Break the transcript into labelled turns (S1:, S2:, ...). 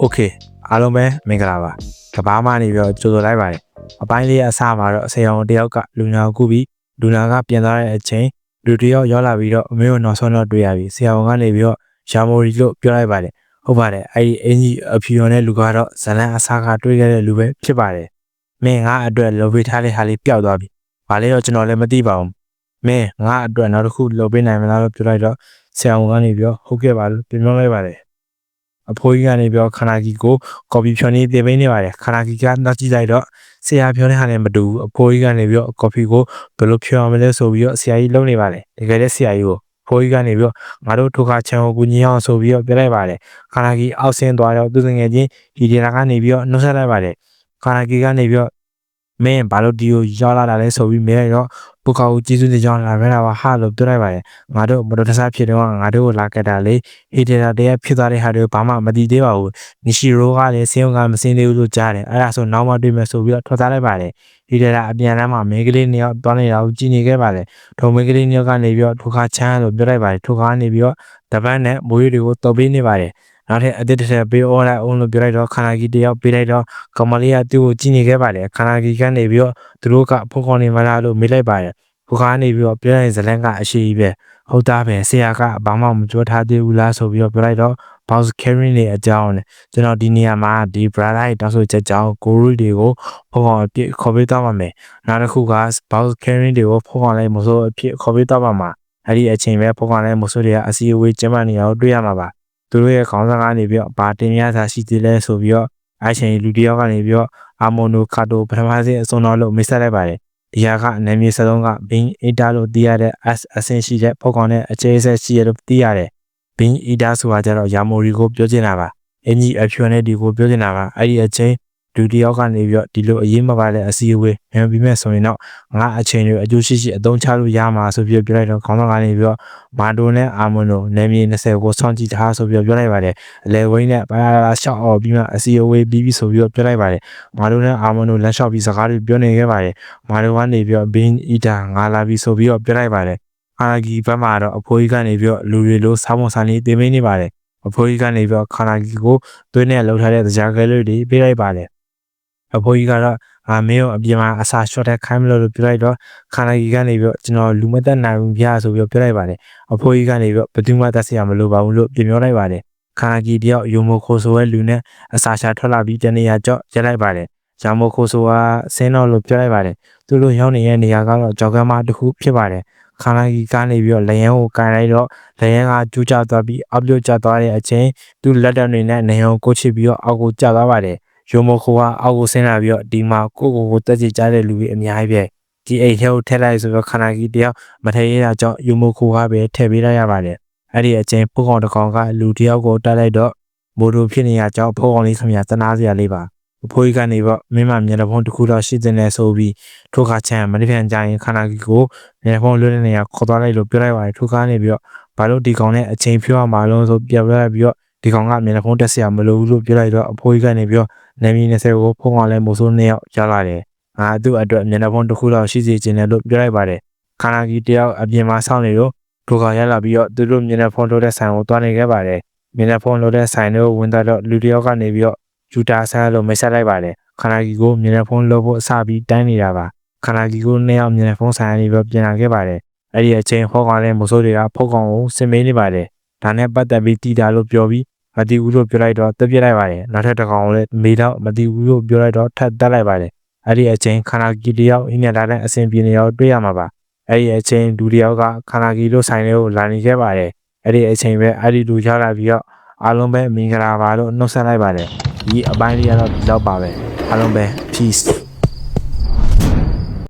S1: Okay အားလုံးပဲမင်္ဂလာပါကဘာမှနေပြီးတော့ကြိုဆိုလိုက်ပါတယ်အပိုင်းလေးအစမှာတော့ဆရာဝန်တယောက်ကလူနာကိုပြီးလူနာကပြန်သွားတဲ့အချိန်လူတယောက်ရောက်လာပြီးတော့အမေကိုနောက်ဆုံးတော့တွေ့ရပြီဆရာဝန်ကနေပြီးတော့ရာမိုရီလို့ပြောလိုက်ပါတယ်ဟုတ်ပါတယ်အဲ့ဒီအင်ကြီးအဖြူရော်နဲ့လူကတော့ဇလန်အစားကတွေ့ခဲ့တဲ့လူပဲဖြစ်ပါတယ်မင်းငါအတွက်လှုပ်ပေးထားတဲ့ဟာလေးပျောက်သွားပြီဘာလဲတော့ကျွန်တော်လည်းမသိပါဘူးမင်းငါအတွက်နောက်တစ်ခုလှုပ်ပေးနိုင်မလားလို့ပြောလိုက်တော့ဆရာဝန်ကနေပြီးတော့ဟုတ်ကဲ့ပါလို့ပြောလိုက်ပါတယ်အဖိုးကြီးကနေပြောခန္ဓာကြီးကိုကော်ပီဖြော်နေတင်ပေးနေပါတယ်ခန္ဓာကြီးကနောက်ကြည့်လိုက်တော့ဆရာပြောတဲ့ဟာနဲ့မတူဘူးအဖိုးကြီးကနေပြောကော်ဖီကိုဘယ်လိုဖြော်အောင်မလဲဆိုပြီးတော့ဆရာကြီးလုပ်နေပါတယ်တကယ်လည်းဆရာကြီးကိုအဖိုးကြီးကနေပြောငါတို့ထိုခါချန်ကိုကူညီအောင်ဆိုပြီးတော့ပြောလိုက်ပါတယ်ခန္ဓာကြီးအောက်ဆင်းသွားတော့သူငယ်ချင်းဒီဒေတာကနေပြီးတော့နှုတ်ဆက်လိုက်ပါတယ်ခန္ဓာကြီးကနေပြောမင်းဘာလို့ဒီကိုရောက်လာတာလဲဆိုပြီးမဲလိုက်တော့ပုခါကိုကျေးဇူးတင်ကြောင်းလာခဲ့တာပါဟာလို့ပြောလိုက်ပါတယ်ငါတို့မတော်တဆဖြစ်တော့ငါတို့ကိုလာခဲ့တာလေဟီဒေတာတည်းဖြစ်သွားတဲ့ဟာတွေဘာမှမသိသေးပါဘူးနီရှီရိုကလည်းစင်းုံကမစင်းသေးဘူးလို့ကြားတယ်အဲ့ဒါဆိုနောက်မှတွေ့မယ်ဆိုပြီးတော့ထွက်သားလိုက်ပါတယ်ဟီဒေတာအပြန်လမ်းမှာမင်းကလေးနှစ်ယောက်သွားနေတာကိုကြည့်နေခဲ့ပါတယ်ထုံမင်းကလေးနှစ်ယောက်ကနေပြီးတော့ထိုခါချမ်းလို့ပြောလိုက်ပါတယ်ထိုခါကနေပြီးတော့တပန်းနဲ့မိုးရီတွေကိုတော်ပေးနေပါတယ်နောက်ထပ်အသစ်တစ်ထပ်ပေးအော်လိုက်အောင်လို့ပြောလိုက်တော့ခန္ဓာကြီးတယောက်ပေးလိုက်တော့ကမလေးကသူ့ကိုကြည့်နေခဲ့ပါတယ်ခန္ဓာကြီးကနေပြီးတော့သူတို့ကဖုန်းခေါ်နေမလားလို့မေးလိုက်ပါတယ်ဖုန်းကနေပြီးတော့ပြောတဲ့ဇလန်ကအရှိကြီးပဲဟုတ်သားပဲဆရာကဘာမှမပြောထားသေးဘူးလားဆိုပြီးတော့ပြောလိုက်တော့ boss carrying နေအကြောင်းနဲ့ကျွန်တော်ဒီနေရာမှာဒီ brother ရဲ့တောင်းဆိုချက်ကြောင့်ကိုရီတွေကိုဖုန်းခေါ်အပြစ်ခေါ်ပေးသွားပါမယ်နောက်တစ်ခုက boss carrying တွေကိုဖုန်းခေါ်လိုက်မဆိုအဖြစ်ခေါ်ပေးသွားပါမှာအဲ့ဒီအချိန်ပဲဖုန်းခေါ်လိုက်မဆိုတွေကအစီအဝေးကျင်းပနေအောင်တွေ့ရမှာပါသူတို့ရဲ့ခေါင်းဆောင်ကနေပြီးတော့ဘာတင်ပြစာရှိသေးလဲဆိုပြီးတော့အဲ့ချိန်လူတယောက်ကနေပြီးတော့အာမိုနိုကာတိုပထမဆုံးအစုံတော်လို့မိတ်ဆက်လိုက်ပါတယ်ဒီဟာကနာမည်စလုံးကဘင်းအီတာလို့သိရတဲ့ S အဆင့်ရှိတဲ့ဖောက်ကောင်နဲ့အခြေအဆက်ရှိရလို့သိရတယ်ဘင်းအီတာဆိုတာကျတော့ယာမိုရီကိုပြောချင်တာပါအင်ကြီးအဖြူနဲ့ဒီကိုပြောချင်တာပါအဲ့ဒီအချိန်လူတယောက်ကနေပြီးတော့ဒီလိုအရေးမပါတဲ့အစည်းအဝေးမြန်ပြီးမဲ့ဆိုရင်တော့ငါအချိန်တွေအကျိုးရှိရှိအသုံးချလို့ရမှာဆိုပြီးပြောလိုက်တော့ခေါင်းဆောင်ကနေပြီးတော့မာတိုနဲ့အာမွန်တို့နာမည်20ကိုစောင့်ကြည့်ထားဆိုပြီးပြောလိုက်ပါတယ်အလဲဝိန်းနဲ့ဘာလာရှောက်အော်ပြီးမှအစည်းအဝေးပြီးဆိုပြီးပြောလိုက်ပါတယ်မာတိုနဲ့အာမွန်တို့လက်လျှောက်ပြီးစကားတွေပြောနေခဲ့ပါတယ်မာတိုကနေပြီးတော့ဘင်းအီတာငါလာပြီးဆိုပြီးပြောလိုက်ပါတယ်ခန္ဓာကြီးဘက်မှာတော့အဖိုးကြီးကနေပြီးတော့လူတွေလို့စားမစားနေတင်ပေးနေပါတယ်အဖိုးကြီးကနေပြီးတော့ခန္ဓာကြီးကိုသွေးနဲ့လှုပ်ထားတဲ့ကြားကလေးတွေပေးလိုက်ပါတယ်အဖိုးကြီးကတော့မင်းကိုအပြင်မှာအစာရှော့တဲ့ခိုင်းမလို့ပြောလိုက်တော့ခန္ဓာကြီးကနေပြီးတော့ကျွန်တော်လူမသက်နိုင်ဘူးပြဆိုပြီးပြောလိုက်ပါတယ်အဖိုးကြီးကနေပြီးတော့ဘယ်သူမှတက်စရာမလိုပါဘူးလို့ပြောလိုက်ပါတယ်ခန္ဓာကြီးတယောက်ယုံမိုခိုဆိုရဲ့လူနဲ့အစာရှာထွက်လာပြီးတနေရာကြော့ရက်လိုက်ပါတယ်ဂျာမိုခိုဆိုကဆင်းတော့လို့ပြောလိုက်ပါတယ်သူတို့ရောက်နေတဲ့နေရာကတော့ကြောက်ကမ်းမတစ်ခုဖြစ်ပါတယ်ခန္ဓာကြီးကနေပြီးတော့လျံကိုကန်လိုက်တော့လျံကကျူးကျသွားပြီးအောက်ပြုတ်ကျသွားတဲ့အချိန်သူလက်တံတွေနဲ့နေအောင်ကိုချစ်ပြီးတော့အောက်ကိုကျသွားပါတယ်ယုံမိုခိုကအောက်ကိုဆင်းလာပြီးတော့ဒီမှာကိုတက်ကြကြတဲ့လူတွေအများကြီးပဲဒီအိတ်ထဲကိုထည့်လိုက်ဆိုတော့ခန္ဓာကြီးတယောက်မထည့်ရတာကြောင့်ယုံမိုခိုကပဲထည့်ပေးလိုက်ရပါတယ်အဲ့ဒီအချိန်ဖုန်းကောင်တစ်ကောင်ကလူတယောက်ကိုတက်လိုက်တော့မိုးတို့ဖြစ်နေရကြောင်းဖုန်းကောင်လေးခင်ဗျာတနာစရာလေးပါအဖိုးကြီးကနေပေါ့မင်းမမျက်နှာဖုံးတစ်ခုတော့ရှိတဲ့နဲ့ဆိုပြီးထိုခါချမ်းမနေ့ပြန်ကြရင်ခန္ဓာကြီးကိုမျက်နှာဖုံးလွတ်တဲ့နေရာခေါ်သွားလိုက်လို့ပြောလိုက်ပါတယ်ထိုခါနေပြီးတော့ဘာလို့ဒီကောင်နဲ့အချိန်ဖြောမှလုံးဆိုပြပြလိုက်ပြီးတော့ဒီကောင်ကမျက်နှာဖုံးတက်စရာမလိုဘူးလို့ပြောလိုက်တော့အဖိုးကြီးကနေပြီးတော့နာမည်20ကိုဖုန်းကောင်လဲမိုးစိုး2ယောက်ကြားလာတယ်ငါသူ့အတွက်မျက်နှာဖုံးတစ်ခုတော့ရှိစေချင်တယ်လို့ပြောလိုက်ပါတယ်ခန္ဓာကြီးတယောက်အပြင်မှာစောင့်နေလို့ထိုခါရလာပြီးတော့သူတို့မျက်နှာဖုံးထိုးတဲ့ဆိုင်ကိုတွားနေခဲ့ပါတယ်မျက်နှာဖုံးထိုးတဲ့ဆိုင်ကိုဝင်သွားတော့လူတယောက်ကနေပြီးတော့ဂျူတာဆန်းလို့မိတ်ဆက်လိုက်ပါတယ်ခန္ဓာကြီးကိုမျက်နှာဖုံးလို့ဖို့အစပြီးတိုင်းနေတာပါခန္ဓာကြီးကို2ယောက်မျက်နှာဖုံးဆိုင်ကနေပြီးပြန်လာခဲ့ပါတယ်အဲ့ဒီအချိန်ဖောက်ကောင်နဲ့မိုးစိုးတွေကဖောက်ကောင်ကိုစင်မေးနေပါတယ်ဒါနဲ့ပတ်သက်ပြီးတီတာလို့ပြောပြီးမတီဘူးလို့ပြောလိုက်တော့တက်ပြစ်လိုက်ပါတယ်နောက်ထပ်တစ်ကောင်လည်းမေးတော့မတီဘူးလို့ပြောလိုက်တော့ထပ်တက်လိုက်ပါတယ်အဲ့ဒီအချိန်ခန္ဓာကြီးတယောက်အင်းမြတာတဲ့အဆင်ပြေနေတော့တွေ့ရမှာပါအဲ့ဒီအချိန်လူတယောက်ကခန္ဓာကြီးလို့ဆိုင်လေးကိုလာနေခဲ့ပါတယ်အဲ့ဒီအချိန်ပဲအဲ့ဒီလူရောက်လာပြီးတော့အားလုံးပဲမင်္ဂလာပါလို့နှုတ်ဆက်လိုက်ပါတယ်ဒီအပိုင်းလေးကတော့ဒီတော့ပါပဲအားလုံးပဲ peace